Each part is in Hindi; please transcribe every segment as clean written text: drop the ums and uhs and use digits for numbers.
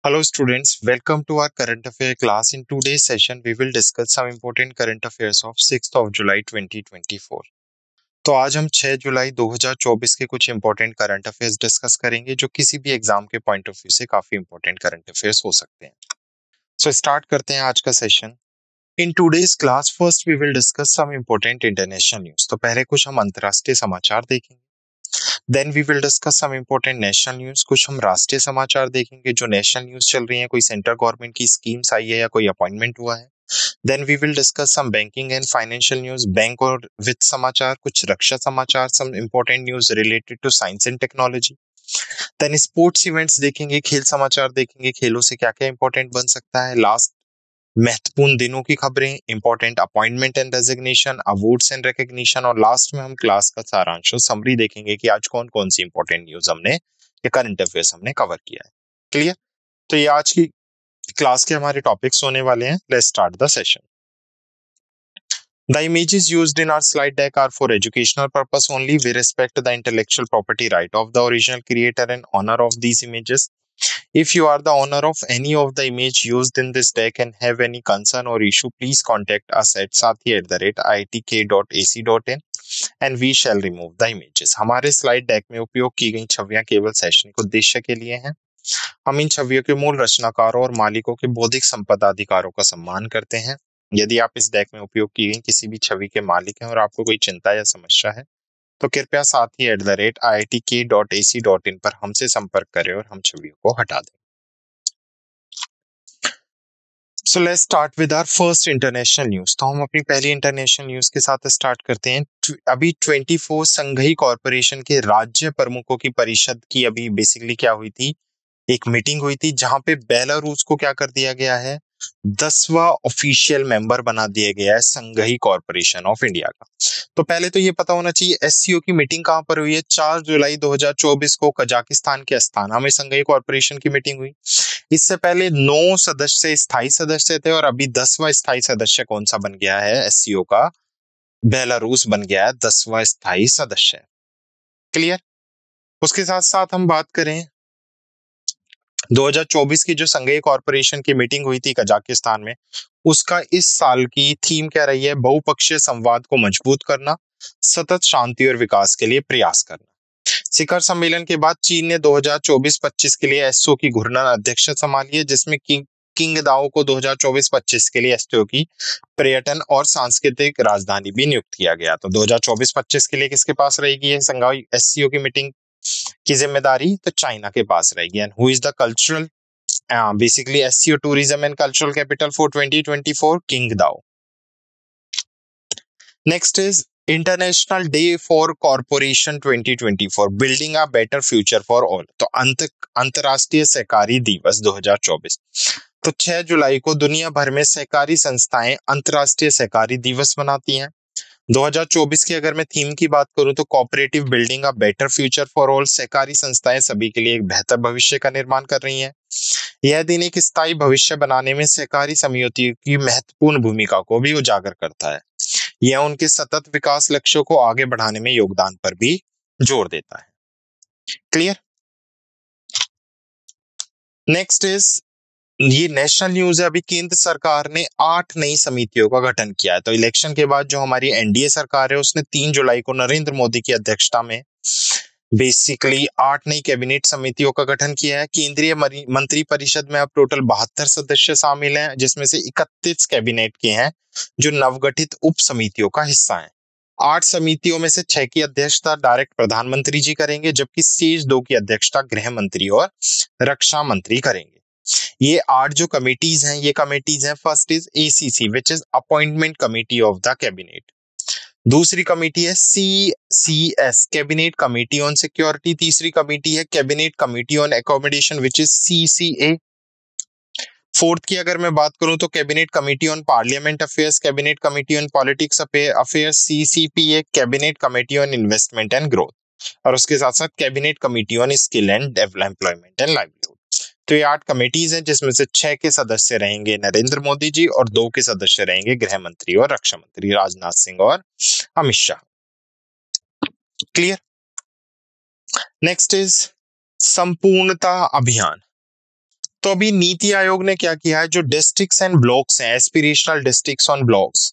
Hello students, welcome to our current affair class. In today's session, we will discuss some important current affairs of 6th of July 2024. तो आज हम 6 जुलाई 2024 के कुछ इंपॉर्टेंट करंट अफेयर्स डिस्कस करेंगे जो किसी भी एग्जाम के पॉइंट ऑफ व्यू से काफी इंपॉर्टेंट करंट अफेयर्स हो सकते हैं। सो स्टार्ट करते हैं आज का session. In today's class first we will discuss some important international news. तो पहले कुछ हम अंतर्राष्ट्रीय समाचार देखेंगे, then we will discuss some important national news. कुछ हम राष्ट्रीय समाचार देखेंगे जो नेशनल न्यूज चल रही है, कोई सेंट्रल गवर्नमेंट की स्कीम्स आई है या कोई अपॉइंटमेंट हुआ है। Then we will discuss some banking and financial news, bank और वित्त समाचार, कुछ रक्षा समाचार, some important news related to science and technology. Then sports events देखेंगे, खेल समाचार देखेंगे, खेलों से क्या क्या इंपॉर्टेंट बन सकता है। लास्ट महत्वपूर्ण दिनों की खबरें, important appointment and resignation, awards and recognition, और लास्ट में हम क्लास का सारांश और समरी देखेंगे कि आज कौन कौन सी इंपॉर्टेंट न्यूज हमने या करंट अफेयर्स हमने कवर किया है। क्लियर? तो ये आज की क्लास के हमारे टॉपिक्स होने वाले हैं। Let's start the session. The images used in our slide deck are for educational purpose only. We respect the intellectual property right of the original creator and owner of these images. If you are the owner of any of the image used in this deck and have any concern or issue, please contact us at sathi@iitk.ac.in and we shall remove the images. हमारे स्लाइड डेक में उपयोग की गई छवियां केवल शैक्षणिक उद्देश्य के लिए हैं। हम इन छवियों के मूल रचनाकारों और मालिकों के बौद्धिक संपदा अधिकारों का सम्मान करते हैं। यदि आप इस डेक में उपयोग की गई किसी भी छवि के मालिक हैं और आपको कोई चिंता या समस्या है तो कृपया sathi@iitk.ac.in पर हमसे संपर्क करें और हम छवियों को हटा दें। So let's start with our first international news. तो हम अपनी पहली इंटरनेशनल न्यूज के साथ स्टार्ट करते हैं। अभी 24 संघीय कॉरपोरेशन के राज्य प्रमुखों की परिषद की अभी बेसिकली क्या हुई थी, एक मीटिंग हुई थी जहां पे बेलारूस को क्या कर दिया गया है, 10वां ऑफिशियल मेंबर बना दिया गया है संघीय कॉरपोरेशन ऑफ इंडिया का। तो पहले तो ये पता होना चाहिए एससीओ की मीटिंग कहां पर हुई है। 4 जुलाई 2024 को कजाकिस्तान के अस्ताना में संघीय कॉरपोरेशन की मीटिंग हुई। इससे पहले 9 सदस्य स्थायी सदस्य थे और अभी 10वां स्थायी सदस्य कौन सा बन गया है एससीओ का, बेलारूस बन गया है 10वां स्थायी सदस्य। क्लियर? उसके साथ साथ हम बात करें 2024 की जो संघीय कॉरपोरेशन की मीटिंग हुई थी कजाकिस्तान में, उसका इस साल की थीम क्या रही है, बहुपक्षीय संवाद को मजबूत करना, सतत शांति और विकास के लिए प्रयास करना। शिखर सम्मेलन के बाद चीन ने 2024-25 के लिए एससीओ की घूर्णन अध्यक्षता संभाली है, जिसमें किंगदाओ को 2024-25 के लिए एससीओ की पर्यटन और सांस्कृतिक राजधानी भी नियुक्त किया गया। तो 2024-25 के लिए किसके पास रहेगी ये संघीय एससीओ की मीटिंग की जिम्मेदारी, तो चाइना के पास रहेगी। And who is the cultural basically SCO tourism and cultural capital for 2024, Qingdao. Next is international day for corporation 2024, building a better future for all. तो अंतरराष्ट्रीय सहकारी दिवस 2024। तो 6 जुलाई को दुनिया भर में सहकारी संस्थाएं अंतरराष्ट्रीय सहकारी दिवस मनाती हैं। 2024 की अगर मैं थीम की बात करूं तो cooperative building a better future for all. सहकारी संस्थाएं सभी के लिए एक बेहतर भविष्य का निर्माण कर रही हैं। यह दिन एक स्थायी भविष्य बनाने में सहकारी समितियों की महत्वपूर्ण भूमिका को भी उजागर करता है। यह उनके सतत विकास लक्ष्यों को आगे बढ़ाने में योगदान पर भी जोर देता है। क्लियर? नेक्स्ट इज ये नेशनल न्यूज है। अभी केंद्र सरकार ने 8 नई समितियों का गठन किया है। तो इलेक्शन के बाद जो हमारी एनडीए सरकार है उसने 3 जुलाई को नरेंद्र मोदी की अध्यक्षता में बेसिकली 8 नई कैबिनेट समितियों का गठन किया है। केंद्रीय मंत्री परिषद में अब टोटल 72 सदस्य शामिल हैं, जिसमें से 31 कैबिनेट के हैं जो नवगठित उप समितियों का हिस्सा हैं। 8 समितियों में से 6 की अध्यक्षता डायरेक्ट प्रधानमंत्री जी करेंगे, जबकि शेष 2 की अध्यक्षता गृह मंत्री और रक्षा मंत्री करेंगे। ये 8 जो कमिटीज हैं, ये कमिटीज हैं, first is ACC which is appointment committee of the cabinet. दूसरी कमेटी है CCS cabinet committee on security. तीसरी कमेटी है cabinet committee on accommodation which is CCA. Fourth की अगर मैं बात करूं तो cabinet committee on parliament affairs, cabinet committee on politics affairs CCPA, cabinet committee on investment and growth, और उसके साथ साथ cabinet committee on skill and employment and livelihood. तो ये 8 कमेटीज हैं, जिसमें से 6 के सदस्य रहेंगे नरेंद्र मोदी जी और 2 के सदस्य रहेंगे गृह मंत्री और रक्षा मंत्री राजनाथ सिंह और Amit Shah. Clear? Next is संपूर्णता अभियान। तो अभी नीति आयोग ने क्या किया है, जो डिस्ट्रिक्ट्स एंड ब्लॉक्स हैं, एस्पिरेशनल डिस्ट्रिक्ट्स और ब्लॉक्स,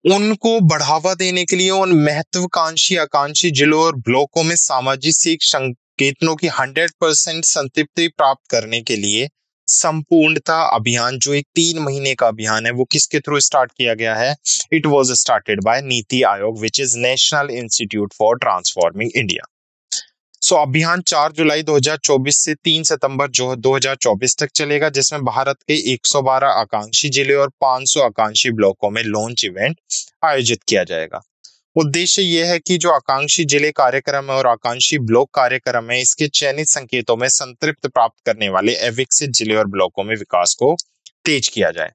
उनको बढ़ावा देने के लिए उन महत्वाकांक्षी आकांक्षी जिलों और ब्लॉकों में सामाजिक संकेतनों की 100% संतृप्ति प्राप्त करने के लिए संपूर्णता अभियान, जो एक 3 महीने का अभियान है, वो किसके थ्रू स्टार्ट किया गया है? It was started by NITI Aayog, which is National Institute for Transforming India. So अभियान 4 जुलाई 2024 से 3 सितंबर 2024 तक चलेगा, जिसमें भारत के 112 आकांक्षी जिले और 500 आकांक्षी ब्लॉकों में लॉन्च इवेंट आयोजित किया जाएगा। उद्देश्य यह है कि जो आकांक्षी जिले कार्यक्रम है और आकांक्षी ब्लॉक कार्यक्रम है, इसके चयनित संकेतों में संतृप्त प्राप्त करने वाले अविकसित जिले और ब्लॉकों में विकास को तेज किया जाए।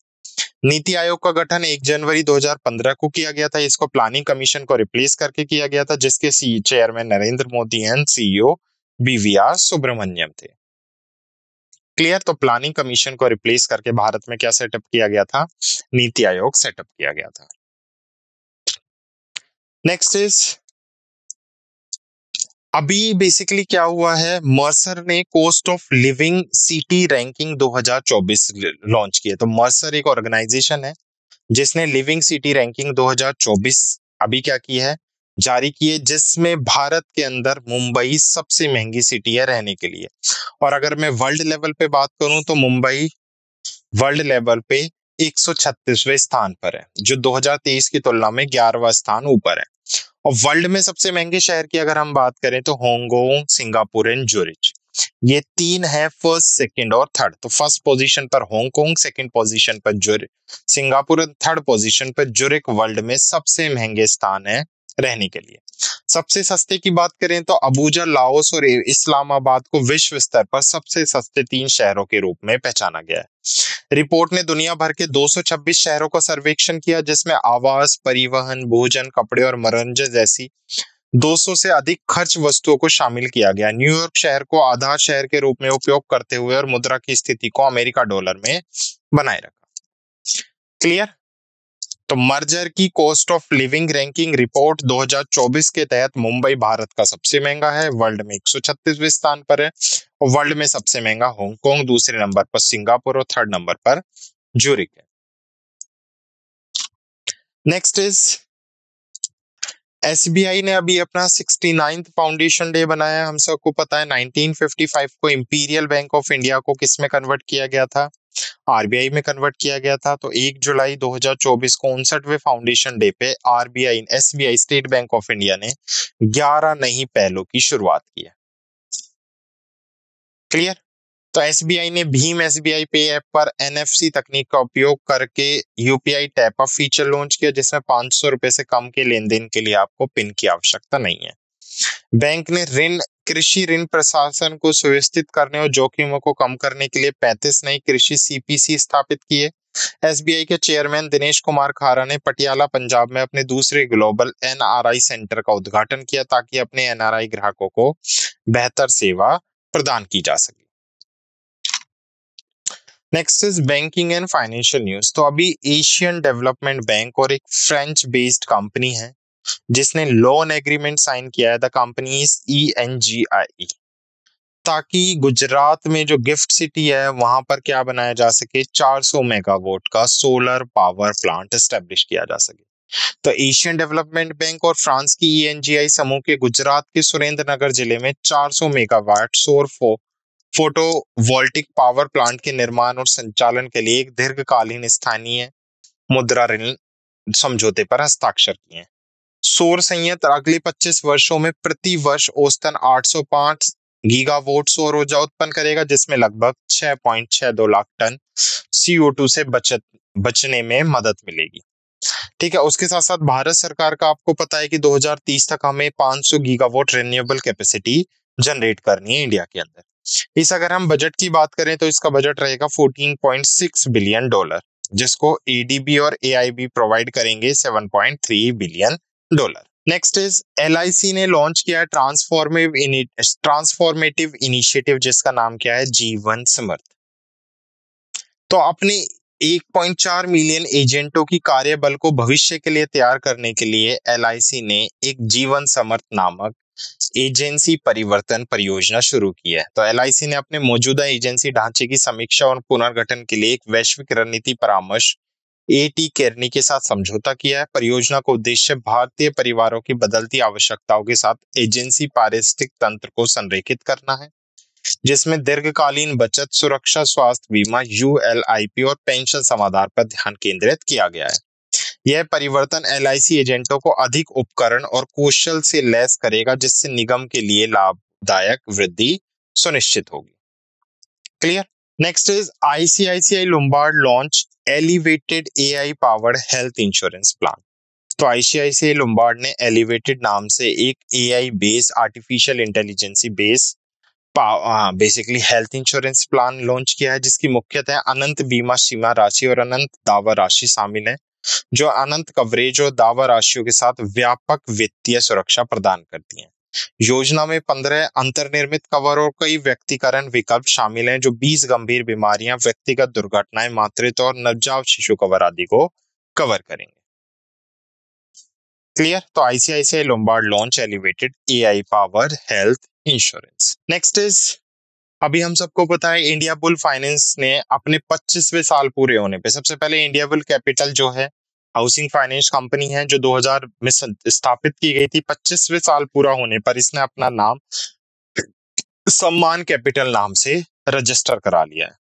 नीति आयोग का गठन 1 जनवरी 2015 को किया गया था। इसको प्लानिंग कमीशन को रिप्लेस करके किया गया था, जिसके chairman Narendra Modi and CEO BVR Subrahmanyam थे। क्लियर? तो प्लानिंग कमीशन को रिप्लेस करके भारत में क्या सेटअप किया गया था? नीति आयोग सेटअप किया गया था। नेक्स्ट इज, अभी बेसिकली क्या हुआ है, मर्सर ने cost of living city ranking 2024 launch किया। तो मर्सर एक ऑर्गेनाइजेशन है जिसने लिविंग सिटी रैंकिंग 2024 अभी क्या की है, जारी की है, जिसमें भारत के अंदर मुंबई सबसे महंगी सिटी है रहने के लिए। और अगर मैं वर्ल्ड लेवल पे बात करूं तो मुंबई वर्ल्ड लेवल पे 136वें स्थान पर है, जो 2023 की तुलना में 11वां स्थान ऊपर है। और वर्ल्ड में सबसे महंगे शहर की अगर हम बात करें तो हांगकांग, सिंगापुर एंड ज्यूरिच, ये 3 है फर्स्ट, सेकंड और थर्ड। तो फर्स्ट पोजीशन पर हांगकांग, सेकंड पोजीशन पर सिंगापुर, थर्ड पोजीशन पर ज्यूरिच वर्ल्ड में सबसे महंगे स्थान है रहने के लिए। सबसे सस्ते की बात करें तो अबुजा, लाओस और इस्लामाबाद को विश्व स्तर पर सबसे सस्ते 3 शहरों के रूप में पहचाना गया है। रिपोर्ट ने दुनिया भर के 226 शहरों का सर्वेक्षण किया, जिसमें आवास, परिवहन, भोजन, कपड़े और मनोरंजन जैसी 200 से अधिक खर्च वस्तुओं को शामिल किया गया। न्यूयॉर्क शहर को आधार शहर के रूप में उपयोग करते हुए और मुद्रा की स्थिति को अमेरिका डॉलर में बनाए रखा। क्लियर? तो मर्जर की cost of living ranking report 2024 के तहत मुंबई भारत का सबसे महंगा है, वर्ल्ड में 136वें स्थान पर है। और वर्ल्ड में सबसे महंगा हांगकांग, दूसरे नंबर पर सिंगापुर और थर्ड नंबर पर ज्यूरिख है। नेक्स्ट इज, एसबीआई ने अभी अपना 69th फाउंडेशन डे बनाया। हम सबको पता है 1955 को इंपीरियल बैंक ऑफ इंडिया को किस में कन्वर्ट किया गया था? आरबीआई में कन्वर्ट किया गया था। तो 1 जुलाई 2024 को 59वें फाउंडेशन डे पे SBI state bank of India ने 11 नई पहलों की शुरुआत की है। क्लियर? तो एसबीआई ने भीम एसबीआई पे ऐप पर एनएफसी तकनीक का उपयोग करके UPI tap up feature launch किया, जिसमें 500 रुपए से कम के लेन देन के लिए आपको पिन की आवश्यकता नहीं है। बैंक ने कृषि ऋण प्रशासन को सुव्यवस्थित करने और जोखिमों को कम करने के लिए 35 नई कृषि सीपीसी स्थापित किए। एसबीआई के चेयरमैन दिनेश कुमार खारा ने पटियाला, पंजाब में अपने दूसरे ग्लोबल एनआरआई सेंटर का उद्घाटन किया, ताकि अपने एनआरआई ग्राहकों को बेहतर सेवा प्रदान की जा सके। Next is banking and financial news. तो अभी एशियन डेवलपमेंट बैंक और एक फ्रेंच बेस्ड कंपनी है जिसने लोन एग्रीमेंट साइन किया है। द कंपनी इज ENGIE, ताकि गुजरात में जो गिफ्ट सिटी है वहां पर क्या बनाया जा सके, 400 मेगावाट का सोलर पावर प्लांट एस्टेब्लिश किया जा सके। तो एशियन डेवलपमेंट बैंक और फ्रांस की ENGIE समूह के गुजरात के सुरेंद्रनगर जिले में 400 मेगावाट सौर फोटोवोल्टिक पावर प्लांट के निर्माण और संचालन के लिए एक दीर्घकालीन स्थानीय मुद्रा ऋण समझौते पर हस्ताक्षर किए हैं। सौर संयंत्र अगले 25 वर्षों में प्रति वर्ष औसतन 805 गीगावाट सौर ऊर्जा उत्पन्न करेगा, जिसमें लगभग 6.62 लाख टन CO2 से बचने में मदद मिलेगी। ठीक है, उसके साथ साथ भारत सरकार का आपको पता है कि 2030 तक हमें 500 गीगावाट रिन्यूएबल कैपेसिटी जनरेट करनी है इंडिया के अंदर। इस अगर हम बजट की बात करें तो इसका बजट रहेगा $14.6 बिलियन, जिसको ADB और AIB प्रोवाइड करेंगे $7.3 बिलियन। नेक्स्ट इज, LIC ने लॉन्च किया है ट्रांसफॉर्मेटिव इनिशिएटिव, जिसका नाम क्या है, जीवन समर्थ। तो अपने 1.4 मिलियन एजेंटों की कार्यबल को भविष्य के लिए तैयार करने के लिए LIC ने एक जीवन समर्थ नामक एजेंसी परिवर्तन परियोजना शुरू की है। तो एलआईसी ने अपने मौजूदा एजेंसी ढांचे की समीक्षा और पुनर्गठन के लिए एक वैश्विक रणनीति परामर्श एटी केरनी के साथ समझौता किया है। परियोजना का उद्देश्य भारतीय परिवारों की बदलती आवश्यकताओं के साथ एजेंसी पारिस्थितिक तंत्र को संरेखित करना है, जिसमें दीर्घकालीन बचत, सुरक्षा, स्वास्थ्य बीमा, यूएलआईपी और पेंशन समाधान पर ध्यान केंद्रित किया गया है। यह परिवर्तन एलआईसी एजेंटों को अधिक उपकरण और कौशल से लैस करेगा, जिससे निगम के लिए लाभदायक वृद्धि सुनिश्चित होगी। Clear. Next is ICICI Lombard launch elevated AI powered health insurance plan. तो आईसीआईसीआई लोम्बार्ड ने एलिवेटेड नाम से एक AI based artificial intelligence based basically health insurance plan launch किया है, जिसकी मुख्यतः अनंत बीमा सीमा राशि और अनंत दावा राशि शामिल है, जो अनंत कवरेज और दावा राशियों के साथ व्यापक वित्तीय सुरक्षा प्रदान करती हैं। योजना में 15 अंतर्निर्मित कवर और कई व्यक्तिकरण विकल्प शामिल हैं, जो 20 गंभीर बीमारियां, व्यक्तिगत दुर्घटनाएं, मातृत्व और नवजात शिशु कवर आदि को कवर करेंगे। क्लियर। तो ICICI Lombard launch elevated AI power health insurance. Next is, अभी हम सबको पता है इंडिया बुल फाइनेंस ने अपने 25वें साल पूरे होने पे, सबसे पहले इंडिया बुल कैपिटल जो है हाउसिंग फाइनेंस कंपनी है, जो 2000 में स्थापित की गई थी, 25वें साल पूरा होने पर इसने अपना नाम सम्मान कैपिटल नाम से रजिस्टर करा लिया है।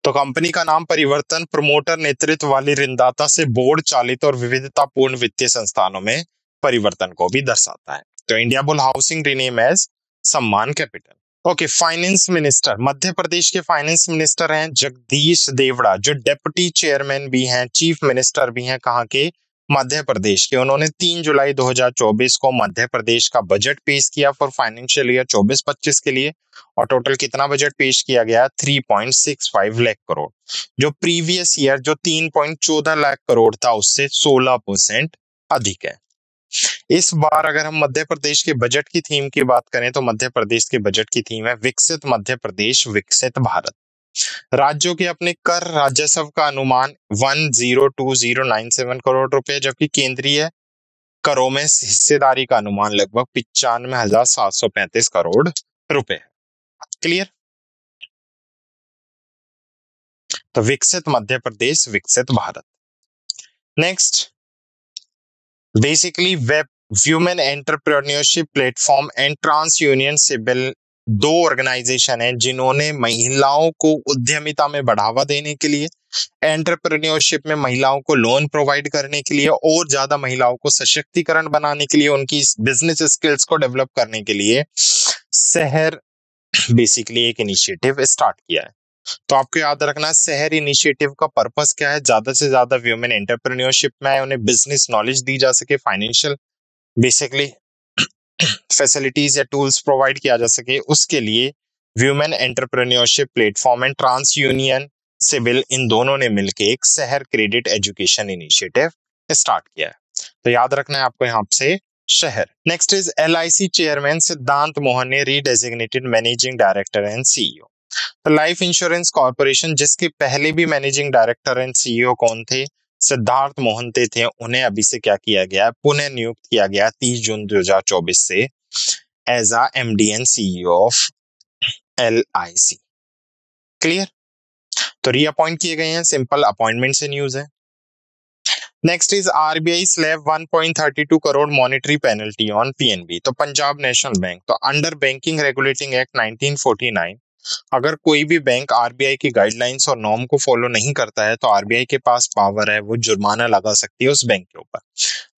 तो कंपनी का नाम परिवर्तन प्रमोटर नेतृत्व वाली ऋणदाता से बोर्ड चालित और विविधतापूर्ण वित्तीय संस्थानों में परिवर्तन को भी दर्शाता है। तो India bull housing rename as Sammaan capital. Okay, finance minister, Madhya Pradesh के फाइनेंस मिनिस्टर हैं जगदीश देवड़ा, जो डेप्यूटी चेयरमैन भी हैं, चीफ मिनिस्टर भी हैं, कहाँ के, मध्य प्रदेश के। उन्होंने 3 जुलाई 2024 को मध्य प्रदेश का बजट पेश किया फॉर फाइनेंशियल ईयर 24-25 के लिए, और टोटल कितना बजट पेश किया गया, 3.65 लाख करोड़, जो प्रीवियस ईयर जो 3.14 लाख करोड़ था उससे 16% अधिक है। इस बार अगर हम मध्य प्रदेश के बजट की थीम की बात करें तो मध्य प्रदेश के बजट की थीम है विकसित मध्य प्रदेश विकसित भारत। राज्यों के अपने कर राजस्व का अनुमान 102097 करोड़ रुपए, जबकि केंद्रीय करों में हिस्सेदारी का अनुमान लगभग 95,735 करोड़ रुपए। क्लियर। तो विकसित मध्य प्रदेश विकसित Bharat. Next, basically web human entrepreneurship platform and trans union CIBIL, 2 organization हैं जिन्होंने महिलाओं को उद्यमिता में बढ़ावा देने के लिए, एंटरप्रेन्योरशिप में महिलाओं को लोन प्रोवाइड करने के लिए और ज्यादा महिलाओं को सशक्तिकरण बनाने के लिए, उनकी बिजनेस स्किल्स को डेवलप करने के लिए शहर बेसिकली एक इनिशिएटिव स्टार्ट किया है। तो आपको याद रखना, शहर इनिशिएटिव का पर्पस क्या है, ज्यादा से ज्यादा वुमेन एंटरप्रेन्योरशिप में उन्हें बिजनेस नॉलेज दी जा सके, फाइनेंशियल बेसिकली फैसिलिटीज या टूल्स प्रोवाइड किया जा सके, उसके लिए women entrepreneurship platform and trans union CIBIL, इन दोनों ने मिलकर एक शहर क्रेडिट एजुकेशन इनिशिएटिव स्टार्ट किया है। तो याद रखना है आपको यहाँ से शहर। नेक्स्ट इज एलआईसी चेयरमैन सिद्धांत मोहन ने रीडेजिग्नेटेड मैनेजिंग डायरेक्टर एंड सीईओ। तो लाइफ इंश्योरेंस कॉर्पोरेशन, जिसके पहले भी मैनेजिंग डायरेक्टर एंड सीईओ कौन थे, सिद्धार्थ मोहंते थे, उन्हें अभी से क्या किया गया, पुनः नियुक्त किया गया 30 जून 2024 से as a MD and CEO of LIC. Clear. तो रीअपॉइंट किए गए हैं, सिंपल अपॉइंटमेंट से न्यूज है। Next is RBI slaps 1.32 crore monetary penalty on PNB. तो पंजाब नेशनल बैंक, तो अंडर बैंकिंग रेगुलेटिंग एक्ट 1949 अगर कोई भी बैंक आरबीआई की गाइडलाइंस और नॉर्म को फॉलो नहीं करता है तो आरबीआई के पास पावर है, वो जुर्माना लगा सकती है उस बैंक के ऊपर।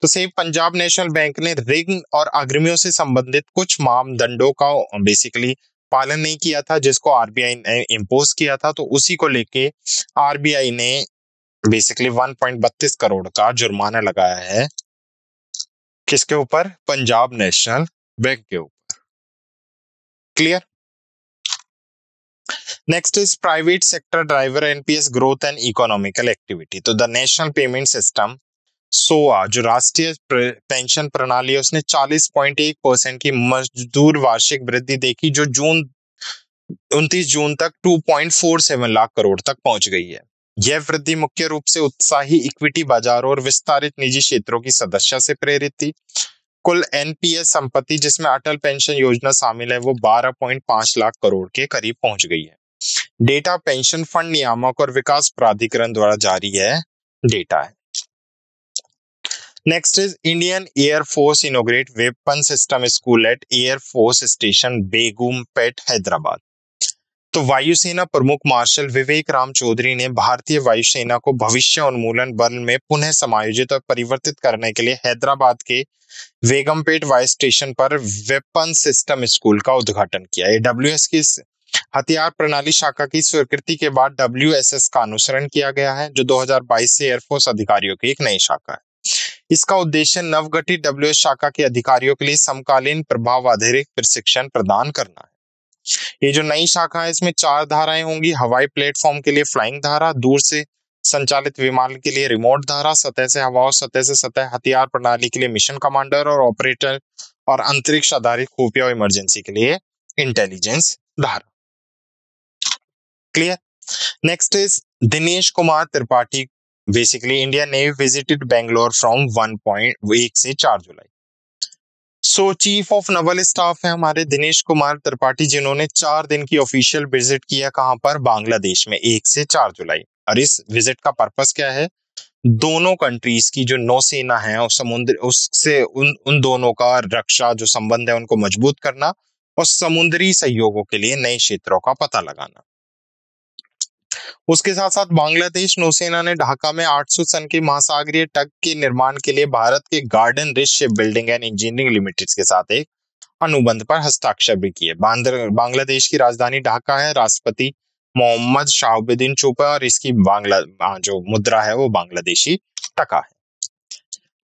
तो सेम पंजाब नेशनल बैंक ने रिंग और अग्रिमियों से संबंधित कुछ मापदंडों का बेसिकली पालन नहीं किया था, जिसको आरबीआई ने इम्पोज किया था, तो उसी को लेके आरबीआई ने बेसिकली 1.32 करोड़ का जुर्माना लगाया है, किसके ऊपर, पंजाब नेशनल बैंक के ऊपर। Clear. Next is private sector driver NPS growth and economical activity. तो द नेशनल पेमेंट सिस्टम सोआ, जो राष्ट्रीय पेंशन प्रणाली है, उसने 40.1% की मजदूर वार्षिक वृद्धि देखी, जो 29 जून तक 2.47 लाख करोड़ तक पहुंच गई है। यह वृद्धि मुख्य रूप से उत्साही इक्विटी बाजार और विस्तारित निजी क्षेत्रों की सदस्यता से प्रेरित थी। कुल एनपीएस संपत्ति जिसमें अटल पेंशन योजना शामिल है वो 12.5 लाख करोड़ के करीब पहुंच गई है। डेटा पेंशन फंड नियामक और विकास प्राधिकरण द्वारा जारी है डेटा है। Next is Indian Air Force inaugurate weapon system school at air force station Begumpet Hyderabad. तो वायुसेना प्रमुख मार्शल विवेक राम चौधरी ने भारतीय वायुसेना को भविष्य उन्मूलन बल में पुनः समायोजित और परिवर्तित करने के लिए हैदराबाद के वेगमपेट वायु स्टेशन पर वेपन सिस्टम स्कूल का उद्घाटन किया। डब्ल्यूएस की हथियार प्रणाली शाखा की स्वीकृति के बाद डब्ल्यूएसएस का अनुसरण किया गया है, जो 2022 से एयरफोर्स अधिकारियों की एक नई शाखा है। इसका उद्देश्य नवगठित डब्ल्यूएस शाखा के अधिकारियों के लिए समकालीन प्रभाव आधारित प्रशिक्षण प्रदान करना है। ये जो नई शाखा है इसमें 4 धाराएं होंगी। हवाई प्लेटफॉर्म के लिए फ्लाइंग धारा, दूर से संचालित विमान के लिए रिमोट धारा, सतह से हवा और सतह से सतह हथियार प्रणाली के लिए मिशन कमांडर और ऑपरेटर, और अंतरिक्ष आधारित खुफिया और इमरजेंसी के लिए इंटेलिजेंस धारा। Clear. Next is Dinesh Kumar Tripathi basically Indian Navy visited Bangalore from 1 से 4 जुलाई। So chief of naval staff है हमारे दिनेश कुमार त्रिपाठी, जिन्होंने 4 दिन की ऑफिशियल विजिट किया कहां पर, बांग्लादेश में 1 से 4 जुलाई। और इस विजिट का पर्पस क्या है, दोनों कंट्रीज की जो नौसेना है और समुद्र उससे उन दोनों का रक्षा जो संबंध है उनको मजबूत करना और समुद्री सहयोगों के लिए नए क्षेत्रों का पता लगाना। उसके साथ साथ बांग्लादेश नौसेना ने ढाका में 800 टन के महासागरीय तट के निर्माण के लिए भारत के garden rich ship building and engineering limited के साथ एक अनुबंध पर हस्ताक्षर भी किए। बांग्लादेश की राजधानी ढाका है। राष्ट्रपति मोहम्मद शाहबुद्दीन चोपा और इसकी जो मुद्रा है वो बांग्लादेशी टका है।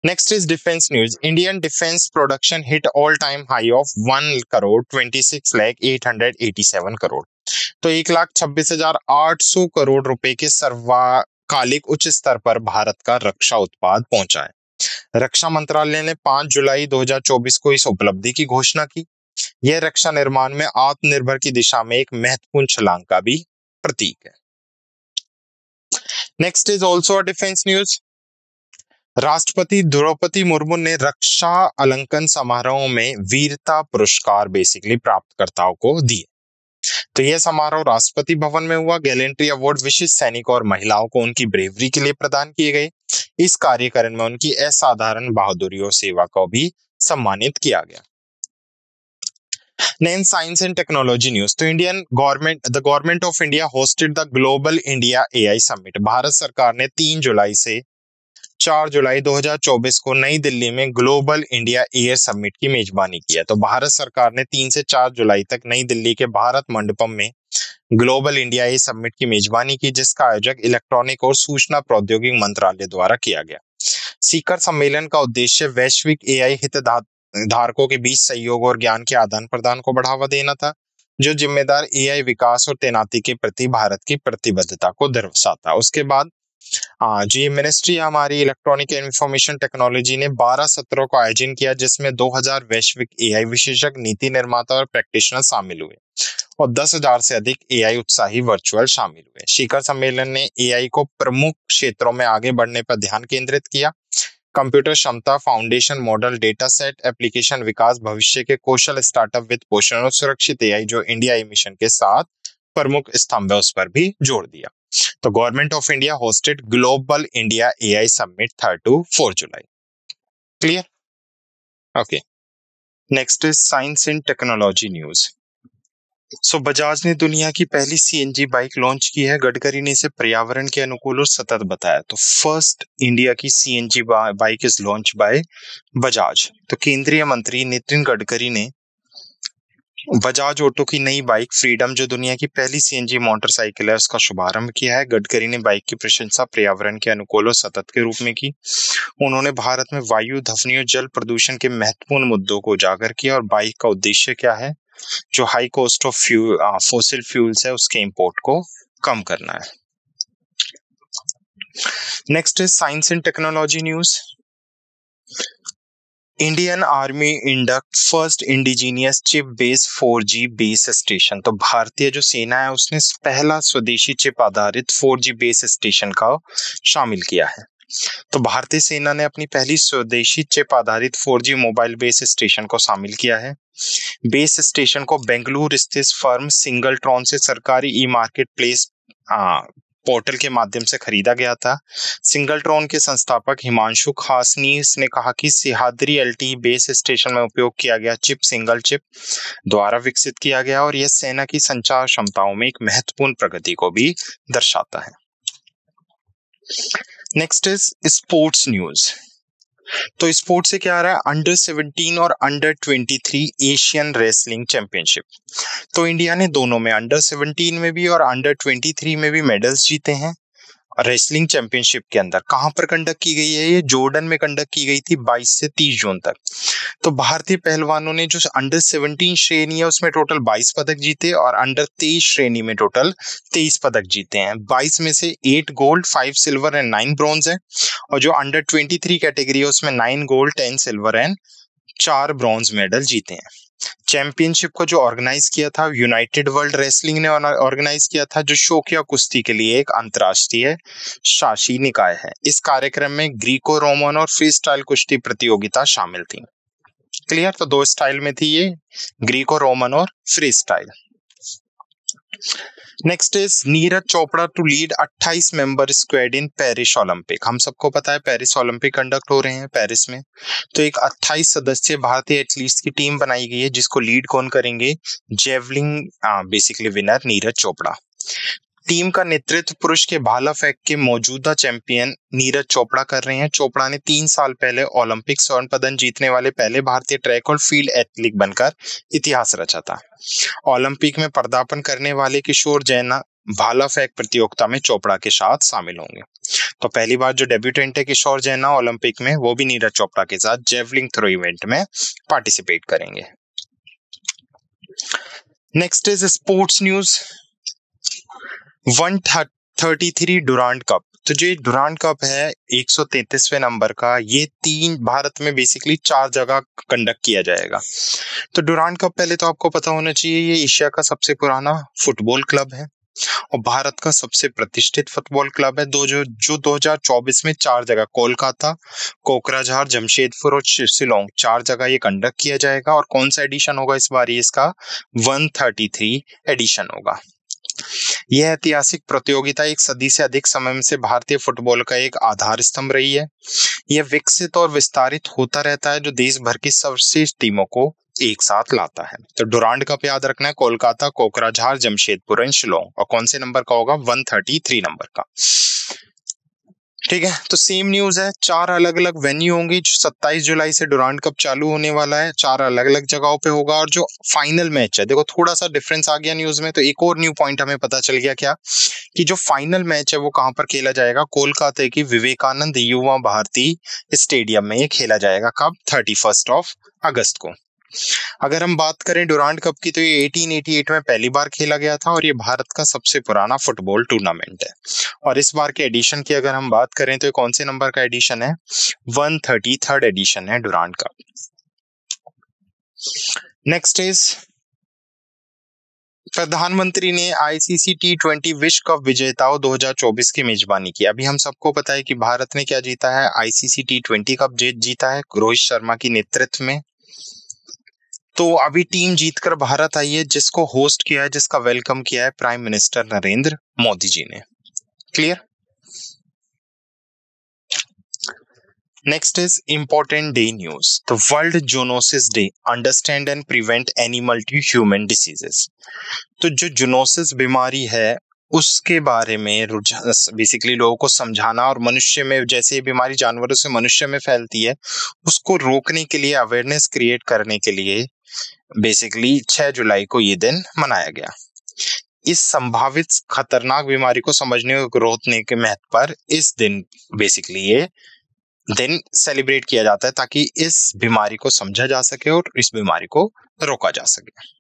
Next is defence news. Indian defence production hit all time high of 1,26,887 crore. तो 1,26,800 करोड़ रुपए के सर्वकालिक उच्च स्तर पर भारत का रक्षा उत्पाद पहुंचा है। रक्षा मंत्रालय ने 5 जुलाई 2024 को इस उपलब्धि की घोषणा की। यह रक्षा निर्माण में आत्मनिर्भर की दिशा में एक महत्वपूर्ण छलांग का भी प्रतीक है। Next is also a defence news. राष्ट्रपति द्रौपदी मुर्मू ने रक्षा अलंकरण समारोह में वीरता पुरस्कार बेसिकली प्राप्तकर्ताओं को दिए। तो यह समारोह राष्ट्रपति भवन में हुआ। गैलेंट्री अवार्ड विशिष्ट सैनिकों और महिलाओं को उनकी ब्रेवरी के लिए प्रदान किए गए। इस कार्यक्रम में उनकी असाधारण बहादुरी और सेवा को भी सम्मानित किया गया। Next science and technology news. तो the government of India hosted the global India AI summit. Bharat सरकार ने 3 जुलाई से 4 जुलाई 2024 को नई दिल्ली में ग्लोबल इंडिया एयर समिट की मेजबानी की है। तो भारत सरकार ने 3 से 4 जुलाई तक नई दिल्ली के भारत मंडपम में ग्लोबल इंडिया एयर समिट की मेजबानी की, जिसका आयोजक इलेक्ट्रॉनिक और सूचना प्रौद्योगिकी मंत्रालय द्वारा किया गया। शिखर सम्मेलन का उद्देश्य वैश्विक एआई हितधारकों के बीच सहयोग और ज्ञान के आदान प्रदान को बढ़ावा देना था, जो जिम्मेदार एआई विकास और तैनाती के प्रति भारत की प्रतिबद्धता को दर्शाता। उसके बाद जी मिनिस्ट्री हमारी इलेक्ट्रॉनिक एंड इंफॉर्मेशन टेक्नोलॉजी ने 12 सत्रों का आयोजन किया, जिसमें 2000 वैश्विक एआई विशेषज्ञ, नीति निर्माता और प्रैक्टिशनर शामिल हुए और 10,000 से अधिक एआई उत्साही वर्चुअल शामिल हुए। शिखर सम्मेलन ने एआई को प्रमुख क्षेत्रों में आगे बढ़ने पर ध्यान केंद्रित किया। कंप्यूटर क्षमता, foundation model, data set, application विकास, भविष्य के कौशल, स्टार्टअप वित्त पोषण और सुरक्षित एआई जो इंडिया मिशन के साथ प्रमुख स्तंभ है उस पर भी जोर दिया। तो government of India hosted global India AI summit 3 to 4 July. Clear? Okay. Next is science and technology news. So Bajaj ने दुनिया की पहली सीएनजी बाइक लॉन्च की है। गडकरी ने इसे पर्यावरण के अनुकूल और सतत बताया। तो फर्स्ट इंडिया की CNG bike is launch by Bajaj. तो केंद्रीय मंत्री नितिन गडकरी ने बजाज ऑटो की नई बाइक फ्रीडम, जो दुनिया की पहली सीएनजी मोटरसाइकिल है, उसका शुभारंभ किया है। गडकरी ने बाइक की प्रशंसा पर्यावरण के अनुकूल और सतत के रूप में की। उन्होंने भारत में वायु, ध्वनि और जल प्रदूषण के महत्वपूर्ण मुद्दों को उजागर किया। और बाइक का उद्देश्य क्या है, जो high cost of fossil fuels है उसके इंपोर्ट को कम करना है। Next is science and technology news. Indian army induct first indigenous chip based 4G base station. तो भारतीय जो सेना है उसने पहला स्वदेशी चिप आधारित 4G बेस स्टेशन का शामिल किया है। तो भारतीय सेना ने अपनी पहली स्वदेशी चिप आधारित 4G मोबाइल बेस स्टेशन को शामिल किया है। बेस स्टेशन को बेंगलुरु स्थित फर्म सिंगलट्रॉन से सरकारी ई मार्केट प्लेस पोर्टल के माध्यम से खरीदा गया था। सिंगलट्रॉन के संस्थापक हिमांशु खासनीस ने कहा कि सिहादरी LTE बेस स्टेशन में उपयोग किया गया चिप सिंगल चिप द्वारा विकसित किया गया और यह सेना की संचार क्षमताओं में एक महत्वपूर्ण प्रगति को भी दर्शाता है। Next is sports news. तो स्पोर्ट्स से क्या आ रहा है, अंडर 17 और अंडर 23 एशियन रेसलिंग चैंपियनशिप। तो इंडिया ने दोनों में अंडर 17 में भी और अंडर 23 में भी मेडल्स जीते हैं। रेसलिंग चैंपियनशिप के अंदर कहां पर कंडक्ट की गई है, ये जॉर्डन में कंडक्ट की गई थी 22 से 30 जून तक। तो भारतीय पहलवानों ने जो अंडर 17 श्रेणी है उसमें टोटल 22 पदक जीते और अंडर 23 श्रेणी में टोटल 23 पदक जीते हैं। 22 में से 8 गोल्ड, 5 सिल्वर एंड 9 ब्रॉन्ज है। और जो अंडर 23 कैटेगरी है उसमें 9 gold, 10 silver and 4 bronze medal जीते हैं। चैंपियनशिप को जो ऑर्गेनाइज किया था यूनाइटेड वर्ल्ड रेसलिंग ने ऑर्गेनाइज किया था, जो शौकिया कुश्ती के लिए एक अंतरराष्ट्रीय शासी निकाय है। इस कार्यक्रम में ग्रीको रोमन और फ्री स्टाइल कुश्ती प्रतियोगिता शामिल थी। क्लियर, तो 2 स्टाइल में थी ये, ग्रीको रोमन और free style. Next is Neeraj Chopra to lead 28 member squad in Paris Olympic. हम सबको पता है पेरिस ओलंपिक कंडक्ट हो रहे हैं पेरिस में, तो एक 28 सदस्यीय भारतीय एथलीट्स की टीम बनाई गई है जिसको लीड कौन करेंगे, javelin basically winner Neeraj Chopra. Team का नेतृत्व पुरुष के भाला फेंक के मौजूदा चैंपियन नीरज चोपड़ा कर रहे हैं। चोपड़ा ने 3 साल पहले ओलंपिक स्वर्ण पदक जीतने वाले पहले भारतीय ट्रैक और फील्ड एथलीट बनकर इतिहास रचा था। ओलंपिक में पदार्पण करने वाले किशोर जैन भाला फेंक प्रतियोगिता में चोपड़ा के साथ शामिल होंगे। तो पहली बार जो डेब्यूटेंट है किशोर जैन ओलंपिक में, वो भी नीरज चोपड़ा के साथ जेवलिंग थ्रो इवेंट में पार्टिसिपेट करेंगे। Next is sports news. 133 Durand cup. तो जो डुरांड कप है 133वें नंबर का, ये 3 भारत में बेसिकली 4 जगह कंडक्ट किया जाएगा। तो डुरांड कप पहले तो आपको पता होना चाहिए, ये एशिया का सबसे पुराना फुटबॉल क्लब है और भारत का सबसे प्रतिष्ठित फुटबॉल क्लब है। जो 2024 में 4 जगह कोलकाता, कोकराझार, जमशेदपुर और शिलोंग 4 जगह ये कंडक्ट किया जाएगा। और कौन सा एडिशन होगा इस बार, ये इसका 133 एडिशन होगा। यह ऐतिहासिक प्रतियोगिता एक सदी से अधिक समय से भारतीय फुटबॉल का एक आधार स्तंभ रही है। यह विकसित और विस्तारित होता रहता है जो देश भर की सर्वश्रेष्ठ टीमों को एक साथ लाता है। तो डुरांड कप याद रखना है, कोलकाता, कोकराझार, जमशेदपुर एंड शिलोंग। और कौन से नंबर का होगा, 133 नंबर का। ठीक है, तो सेम न्यूज है, 4 अलग अलग वेन्यू होंगे। 27 जुलाई से डुरांड कप चालू होने वाला है, 4 अलग अलग जगहों पे होगा। और जो फाइनल मैच है, देखो थोड़ा सा डिफरेंस आ गया न्यूज में, तो एक और न्यू पॉइंट हमें पता चल गया क्या, कि जो फाइनल मैच है वो कहां पर खेला जाएगा, कोलकाता की विवेकानंद युवा भारती स्टेडियम में ये खेला जाएगा। कब, 31 अगस्त को। अगर हम बात करें डुरांड कप की, तो ये 1888 में पहली बार खेला गया था और ये भारत का सबसे पुराना फुटबॉल टूर्नामेंट है। और इस बार के एडिशन की अगर हम बात करें तो ये कौन से नंबर का एडिशन है, 133rd एडिशन है डुरांड कप। नेक्स्ट इज प्रधानमंत्री ने ICC T20 विश्व कप विजेताओं 2024 की मेजबानी की। अभी हम सबको पता है कि भारत ने क्या जीता है, ICC T20 कप जीता है रोहित शर्मा की नेतृत्व में। तो अभी टीम जीतकर भारत आई है, जिसको होस्ट किया है, जिसका वेलकम किया है प्राइम मिनिस्टर नरेंद्र मोदी जी ने। Clear. Next is important day news. तो world zoonosis day, understand and prevent animal to human diseases. तो जो जूनोसिस बीमारी है उसके बारे में बेसिकली लोगों को समझाना, और मनुष्य में जैसे ये बीमारी जानवरों से मनुष्य में फैलती है उसको रोकने के लिए, अवेयरनेस क्रिएट करने के लिए बेसिकली 6 जुलाई को ये दिन मनाया गया। इस संभावित खतरनाक बीमारी को समझने और रोकने के महत्व पर इस दिन बेसिकली ये दिन सेलिब्रेट किया जाता है, ताकि इस बीमारी को समझा जा सके और इस बीमारी को रोका जा सके।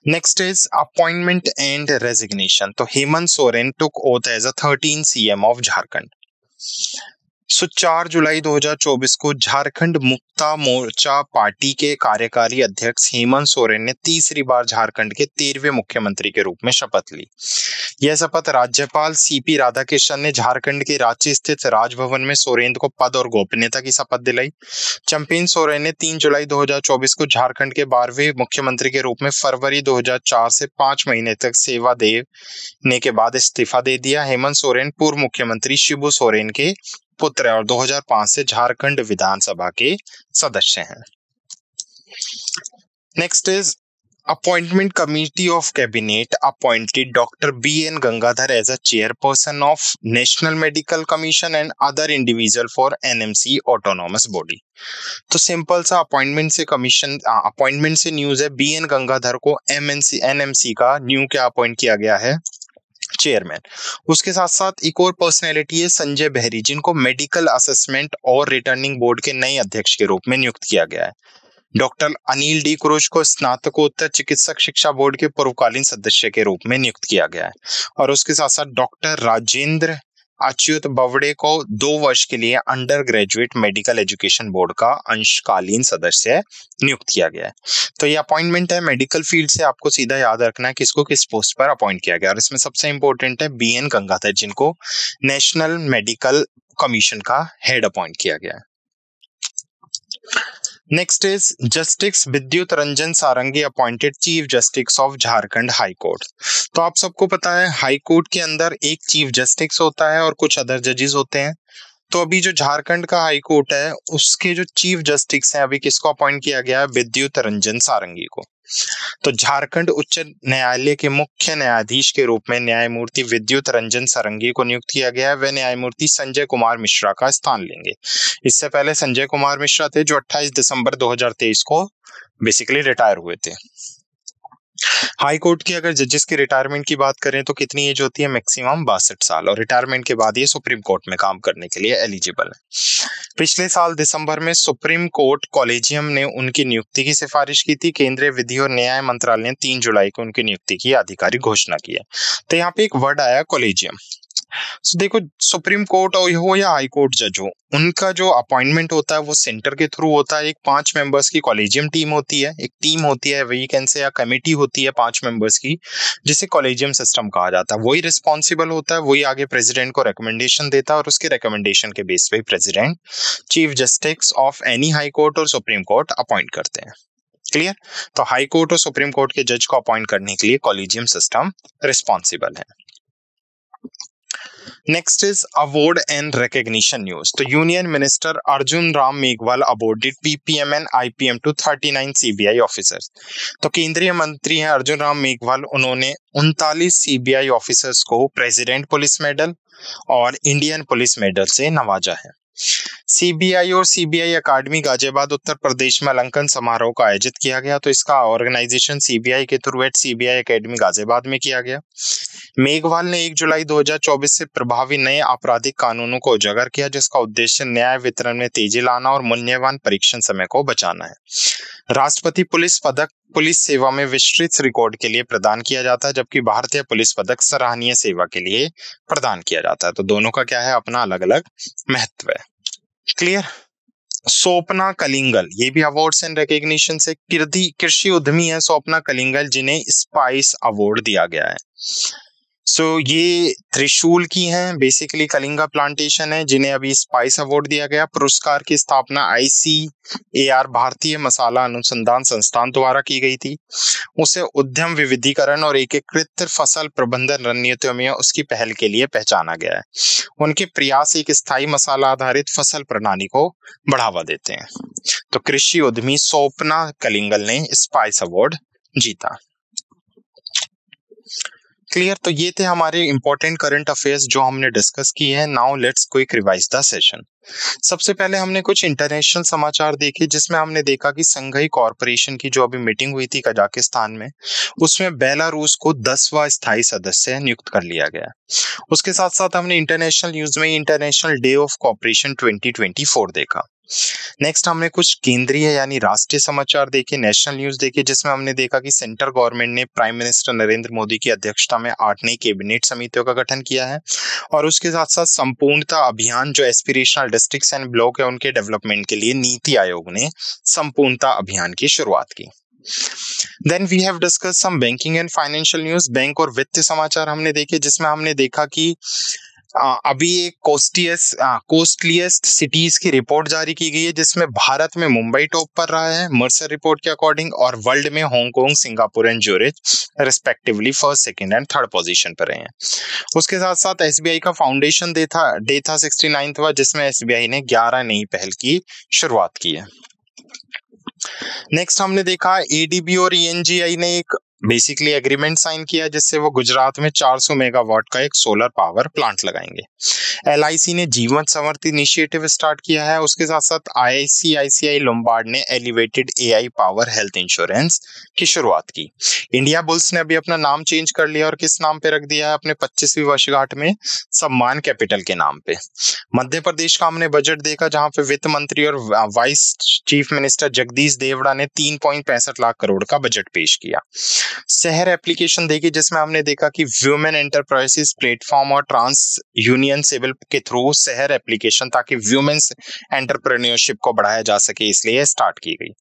Next is appointment and resignation. तो Hemant Soren took oath as a 13th CM of Jharkhand. 4 जुलाई 2024 को झारखंड मुक्ता मोर्चा पार्टी के कार्यकारी अध्यक्ष हेमंत सोरेन ने तीसरी बार झारखंड के 13वें मुख्यमंत्री के रूप में शपथ ली। यह शपथ राज्यपाल सीपी राधाकृष्णन ने झारखंड के रांची स्थित राजभवन में सोरेन को पद और गोपनीयता की शपथ दिलाई। चंपेन सोरेन ने 3 जुलाई 2024 को झारखंड के 12वें मुख्यमंत्री के रूप में फरवरी 2004 से 5 महीने तक सेवा देने के बाद इस्तीफा दे दिया। हेमंत सोरेन पूर्व मुख्यमंत्री शिबू सोरेन के पुत्र और 2005 से झारखंड विधानसभा के सदस्य हैं। Next is appointment committee of cabinet appointed doctor BN Gangadhar as a chairperson of national medical commission and other individual for NMC autonomous body. तो सिंपल सा अपॉइंटमेंट से न्यूज है, BN गंगाधर को NMC का न्यू क्या अपॉइंट किया गया है, चेयरमैन। उसके साथ साथ एक और पर्सनैलिटी है संजय बहरी, जिनको मेडिकल असेसमेंट और रिटर्निंग बोर्ड के नए अध्यक्ष के रूप में नियुक्त किया गया है। डॉक्टर अनिल डी क्रूज को स्नातकोत्तर चिकित्सक शिक्षा बोर्ड के पूर्वकालीन सदस्य के रूप में नियुक्त किया गया है। और उसके साथ साथ डॉक्टर राजेंद्र अच्युत बवड़े को 2 वर्ष के लिए under graduate medical education board का अंशकालीन सदस्य नियुक्त किया गया है। तो ये अपॉइंटमेंट है मेडिकल फील्ड से, आपको सीधा याद रखना है किसको किस पोस्ट पर अपॉइंट किया गया। और इसमें सबसे इंपॉर्टेंट है BN गंगाधर, जिनको नेशनल मेडिकल कमीशन का हेड अपॉइंट किया गया है। Next is justice Vidyut Ranjan Sarangi appointed chief justice of Jharkhand high court. तो आप सबको पता है हाई कोर्ट के अंदर एक चीफ जस्टिस होता है और कुछ अदर जजेस होते हैं। तो अभी जो झारखंड का हाई कोर्ट है उसके जो चीफ जस्टिस हैं अभी किसको अपॉइंट किया गया है, विद्युत रंजन सारंगी को। तो झारखंड उच्च न्यायालय के मुख्य न्यायाधीश के रूप में न्यायमूर्ति विद्युत रंजन सारंगी को नियुक्त किया गया है। वे न्यायमूर्ति संजय कुमार मिश्रा का स्थान लेंगे। इससे पहले संजय कुमार मिश्रा थे जो 28 दिसंबर 2023 को बेसिकली रिटायर हुए थे। हाई कोर्ट की अगर जजेस की रिटायरमेंट की बात करें तो कितनी एज होती है, मैक्सिमम 62 साल, और रिटायरमेंट के बाद ये सुप्रीम कोर्ट में काम करने के लिए एलिजिबल है। पिछले साल दिसंबर में सुप्रीम कोर्ट कॉलेजियम ने उनकी नियुक्ति की सिफारिश की थी। केंद्रीय विधि और न्याय मंत्रालय ने 3 जुलाई को उनकी नियुक्ति की आधिकारिक घोषणा की है। तो यहाँ पे एक वर्ड आया कॉलेजियम। तो देखो सुप्रीम कोर्ट हो या हाई कोर्ट जज हो, उनका जो अपॉइंटमेंट होता है वो सेंटर के थ्रू होता है। एक 5 मेंबर्स की कॉलेजियम टीम होती है, एक टीम होती है वीकेंड या कमेटी होती है 5 मेंबर्स की, जिसे कॉलेजियम सिस्टम कहा जाता है। वही रिस्पॉन्सिबल होता है, वही आगे प्रेसिडेंट को रिकमेंडेशन देता है और उसके रिकमेंडेशन के बेस पे president chief justice of any high court और सुप्रीम कोर्ट अपॉइंट करते हैं। क्लियर? तो हाई कोर्ट और सुप्रीम कोर्ट के जज को अपॉइंट करने के लिए कॉलेजियम सिस्टम रिस्पॉन्सिबल है। Next is award and recognition news. तो union minister Arjun Ram Meghwal awarded PPM and IPM to 39 CBI officers. तो केंद्रीय मंत्री हैं अर्जुन राम मेघवाल, उन्होंने 39 CBI ऑफिसर्स को प्रेसिडेंट पुलिस मेडल और इंडियन पुलिस मेडल से नवाजा है। CBI और CBI अकादमी गाजियाबाद उत्तर प्रदेश में अलंकरण समारोह का आयोजित किया गया। तो इसका ऑर्गेनाइजेशन CBI के थ्रू एट CBI अकादमी गाजियाबाद में किया गया। मेघवाल ने 1 जुलाई 2024 से प्रभावी नए आपराधिक कानूनों को उजागर किया, जिसका उद्देश्य न्याय वितरण में तेजी लाना और मूल्यवान परीक्षण समय को बचाना है। राष्ट्रपति पुलिस पदक पुलिस सेवा में विस्तृत रिकॉर्ड के लिए प्रदान किया जाता है, जबकि भारतीय पुलिस पदक सराहनीय सेवा के लिए प्रदान किया जाता है। तो दोनों का क्या है, अपना अलग अलग महत्व है। क्लियर? स्वप्ना कलिंगल, ये भी अवार्ड्स एंड रिकॉग्निशन से कृषि उद्यमी है स्वप्ना कलिंगल, जिन्हें स्पाइस अवार्ड दिया गया है। ये त्रिशूल की हैं, बेसिकली कलिंगा प्लांटेशन है जिन्हें अभी स्पाइस अवार्ड दिया गया। पुरस्कार की स्थापना ICAR भारतीय मसाला अनुसंधान संस्थान द्वारा की गई थी। उसे उद्यम विविधीकरण और एकीकृत फसल प्रबंधन रणनीतियों में उसकी पहल के लिए पहचाना गया है। उनके प्रयास एक स्थायी मसाला आधारित फसल प्रणाली को बढ़ावा देते हैं। तो कृषि उद्यमी स्वप्ना कलिंगल ने स्पाइस अवार्ड जीता। क्लियर? तो ये थे हमारे इंपॉर्टेंट करंट अफेयर्स जो हमने डिस्कस किए हैं। Now let's quick revise the session. सबसे पहले हमने कुछ इंटरनेशनल समाचार देखे, जिसमें हमने देखा कि संघाई कॉर्पोरेशन की जो अभी मीटिंग हुई थी कजाकिस्तान में, उसमें बेलारूस को 10वां स्थायी सदस्य नियुक्त कर लिया गया। उसके साथ साथ हमने इंटरनेशनल न्यूज में इंटरनेशनल डे ऑफ कॉर्पोरेशन 2024 देखा। नेक्स्ट हमने कुछ केंद्रीय यानी राष्ट्रीय समाचार देखे, नेशनल न्यूज देखे, जिसमें हमने देखा कि सेंट्रल गवर्नमेंट ने प्राइम मिनिस्टर नरेंद्र मोदी की अध्यक्षता में 8 नई कैबिनेट समितियों का गठन किया है और उसके साथ साथ संपूर्णता अभियान जो एस्पिरेशनल डिस्ट्रिक्ट्स एंड ब्लॉक है उनके डेवलपमेंट के लिए नीति आयोग ने संपूर्णता अभियान की शुरुआत की। Then we have discuss some banking and financial news, bank और वित्त समाचार हमने देखे, जिसमें हमने देखा कि अभी एक कोस्टलीस्ट सिटीज की रिपोर्ट जारी की गई है, जिसमें भारत में मुंबई टॉप पर रहा है मर्सर रिपोर्ट के अकॉर्डिंग, और वर्ल्ड में Hong Kong, Singapore and Zurich respectively first, second and third position पर रहे हैं। उसके साथ साथ एसबीआई का फाउंडेशन डे था 69वां, जिसमें एसबीआई ने 11 नई पहल की शुरुआत की है। नेक्स्ट हमने देखा एडीबी और ईएनजीआई ने एक बेसिकली एग्रीमेंट साइन किया, जिससे वो गुजरात में 400 मेगावाट का एक सोलर पावर प्लांट लगाएंगे। एलआईसी ने जीवन समृद्धि इनिशिएटिव स्टार्ट किया है। उसके साथ साथ आईसीआईसीआई लोम्बार्ड ने elevated AI power health insurance की शुरुआत की। इंडिया बुल्स ने अभी अपना नाम चेंज कर लिया और किस नाम पे रख दिया है अपने 25वीं वर्षगांठ में? सम्मान कैपिटल के नाम पे। मध्य प्रदेश का हमने बजट देखा, जहां पे वित्त मंत्री और vice chief minister Jagdish Devda ने 3.65 लाख करोड़ का बजट पेश किया। शहर एप्लीकेशन देखी, जिसमें हमने देखा कि वुमेन एंटरप्राइजेस प्लेटफॉर्म और ट्रांस यूनियन सिविल के थ्रू शहर एप्लीकेशन, ताकि वुमेन्स एंटरप्रेन्योरशिप को बढ़ाया जा सके, इसलिए स्टार्ट की गई।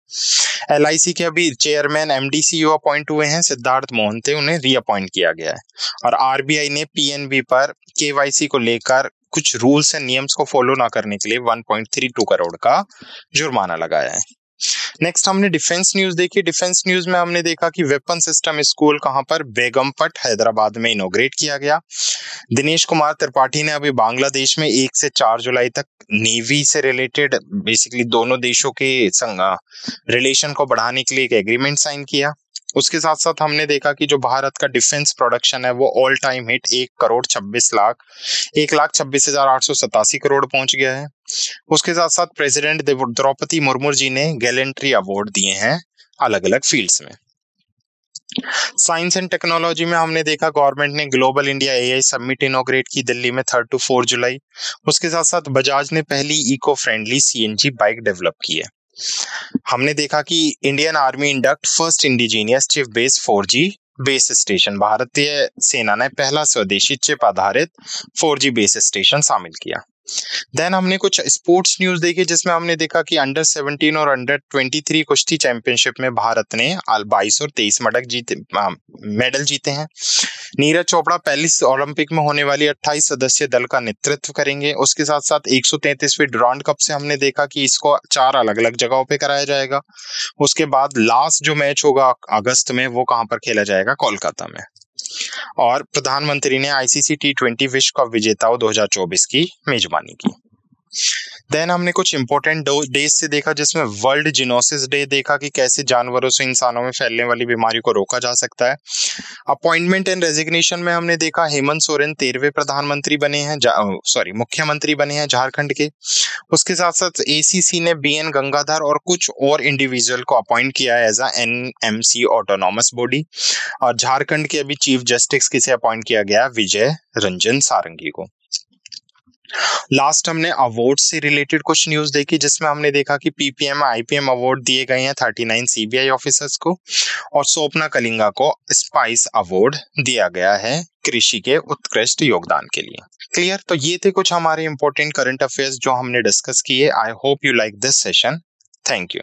एलआईसी के अभी चेयरमैन एमडी सीईओ अपॉइंट हुए हैं सिद्धार्थ मोहंते, उन्हें रीअपॉइंट किया गया है। और आरबीआई ने पीएनबी पर केवाईसी को लेकर कुछ रूल्स एंड नियम्स को फॉलो ना करने के लिए 1.32 करोड़ का जुर्माना लगाया है। नेक्स्ट हमने डिफेंस न्यूज देखी। डिफेंस न्यूज में हमने देखा कि वेपन सिस्टम स्कूल कहां पर? बेगमपट हैदराबाद में इनॉग्रेट किया गया। दिनेश कुमार त्रिपाठी ने अभी बांग्लादेश में 1 से 4 जुलाई तक नेवी से रिलेटेड बेसिकली दोनों देशों के रिलेशन को बढ़ाने के लिए एक एग्रीमेंट साइन किया। उसके साथ साथ हमने देखा कि जो भारत का डिफेंस प्रोडक्शन है वो ऑल टाइम हिट 1,26,887 करोड़ पहुंच गया है। उसके साथ साथ प्रेसिडेंट द्रौपदी मुर्मू जी ने गैलेंट्री अवार्ड दिए हैं अलग अलग फील्ड्स में। साइंस एंड टेक्नोलॉजी में हमने देखा गवर्नमेंट ने global India AI summit inaugurate की दिल्ली में 3 to 4 जुलाई। उसके साथ साथ बजाज ने पहली eco friendly CNG bike develop की है। हमने देखा कि Indian army induct first indigenous chip based 4G base station, भारतीय सेना ने पहला स्वदेशी चिप आधारित 4G बेस स्टेशन शामिल किया। देन हमने कुछ स्पोर्ट्स न्यूज देखी, जिसमें हमने देखा कि अंडर 17 और अंडर 23 कुश्ती चैंपियनशिप में भारत ने 22 और 23 मेडल जीते हैं। नीरज चोपड़ा पेरिस ओलंपिक में होने वाली 28 सदस्यीय दल का नेतृत्व करेंगे। उसके साथ साथ 133वीं डुरांड कप से हमने देखा कि इसको 4 अलग अलग जगहों पे कराया जाएगा। उसके बाद लास्ट जो मैच होगा अगस्त में, वो कहां पर खेला जाएगा? कोलकाता में। और प्रधानमंत्री ने आईसीसी T20 विश्व कप विजेताओं 2024 की मेजबानी की। देन हमने कुछ इंपॉर्टेंट डेज से देखा, जिसमें वर्ल्ड जिनोसिस डे देखा कि कैसे जानवरों से इंसानों में फैलने वाली बीमारी को रोका जा सकता है। अपॉइंटमेंट एंड रेजिग्नेशन में हमने देखा हेमंत सोरेन 13वें प्रधानमंत्री बने हैं, मुख्यमंत्री बने हैं झारखंड के। उसके साथ साथ एसीसी ने बीएन गंगाधर और कुछ और इंडिविजुअल को अपॉइंट किया है एज एनएमसी ऑटोनॉमस बॉडी। और झारखंड के अभी चीफ जस्टिस किसे अपॉइंट किया गया? विजय रंजन सारंगी को। लास्ट हमने अवार्ड से रिलेटेड कुछ न्यूज देखी, जिसमें हमने देखा कि पीपीएम आईपीएम अवार्ड दिए गए हैं 39 सीबीआई ऑफिसर्स को, और स्वप्ना कलिंगा को स्पाइस अवार्ड दिया गया है कृषि के उत्कृष्ट योगदान के लिए। क्लियर? तो ये थे कुछ हमारे इंपॉर्टेंट करंट अफेयर्स जो हमने डिस्कस किए। I hope you like this session. Thank you.